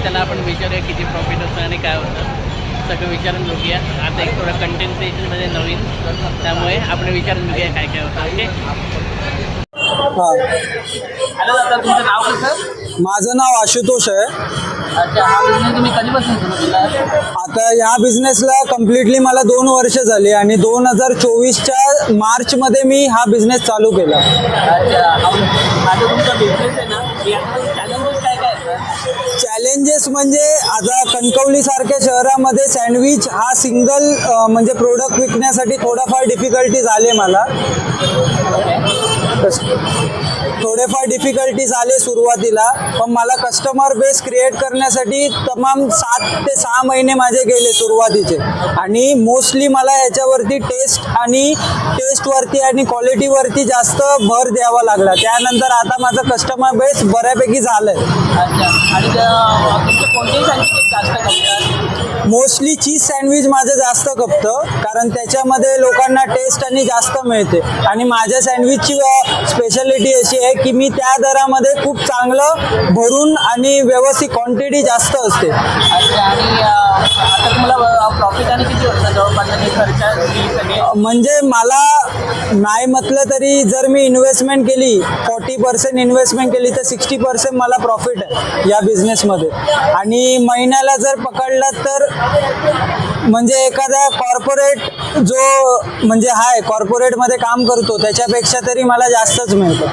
त्याला आपण विचारूया किती प्रॉफिट होतं आणि काय होतं सगळं विचारून बघूया. आता एक थोडं कंटेंट क्रिएशनमध्ये नवीन, त्यामुळे आपण विचारून बघूया काय काय होतं. ओके. हॅलो दादा, तुमचं नाव कसं? माझं नाव आशुतोष आहे. अच्छा, हा बिझनेस तुम्ही कधीपासून सुरू केला? आता या बिझनेसला कम्प्लिटली मला 2 वर्ष झाली आणि 2024च्या मार्चमध्ये मी हा बिझनेस चालू केला. अच्छा, आता तुमचा बिझनेस आहे ना, यामध्ये चॅलेंजेस काय काय आहेत? चॅलेंजेस म्हणजे आता कणकवलीसारख्या शहरामध्ये सँडविच हा सिंगल म्हणजे प्रोडक्ट विकण्यासाठी थोडाफार डिफिकल्टीज आले मला. थोडेफार डिफिकल्टीज आले सुरुवातीला, पण मला कस्टमर बेस क्रिएट करण्यासाठी तमाम 7 ते 6 महिने माझे गेले सुरुवातीचे. आणि मोस्टली मला याच्यावरती टेस्टवरती आणि क्वालिटीवरती जास्त भर द्यावा लागला. त्यानंतर आता माझं कस्टमर बेस बऱ्यापैकी झालं आहे. अच्छा, आणि तुमचे कोणतेही सँडविचेस जास्त खपतात? मोस्टली चीज सँडविच माझं जास्त खपतं, कारण त्याच्यामध्ये लोकांना टेस्ट आणि जास्त मिळते. आणि माझ्या सँडविचची स्पेशालिटी अशी आहे की मी त्या दरामध्ये खूप चांगलं भरून आणि व्यवस्थित क्वांटिटी जास्त असते. अच्छा, आणि आता तुम्हाला प्रॉफिट आणि किती होतं जवळपास आणि खर्च सगळे? म्हणजे मला नाही म्हटलं तरी जर मी इन्व्हेस्टमेंट केली 40% इन्व्हेस्टमेंट केली तर 60% मला प्रॉफिट आहे या बिझनेसमध्ये. आणि महिन्याला जर पकडलात तर म्हणजे एखादा कॉर्पोरेट जो म्हणजे आहे कॉर्पोरेटमध्ये काम करतो त्याच्यापेक्षा तरी मला जास्तच मिळतं.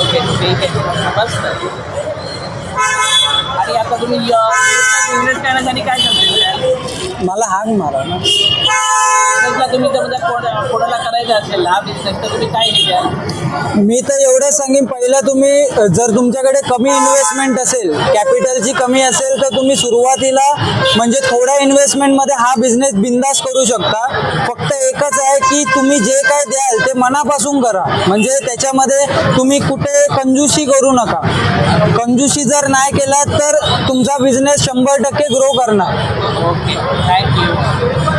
ओके, ठीक आहे, मस्त. आणि आता तुम्ही बिझनेस करण्यासाठी काय करता? मला हाक मारा ना. बिझनेसला तुम्ही जर म्हणजे कोणाला करायचं असेल हा बिझनेस तर तुम्ही काय द्याल? मी तर एवढं सांगेन, पहिलं तुम्ही जर तुमच्याकडे कमी इन्व्हेस्टमेंट असेल, कॅपिटलची कमी असेल तर तुम्ही सुरुवातीला म्हणजे थोड्या इन्व्हेस्टमेंटमध्ये हा बिझनेस बिंदास करू शकता. फक्त एकच आहे की तुम्ही जे काय द्याल ते मनापासून करा. म्हणजे त्याच्यामध्ये तुम्ही कुठे कंजूसी करू नका. कंजूसी जर नाही केला तर तुमचा बिझनेस 100% ग्रो करणार. Okay, thank you.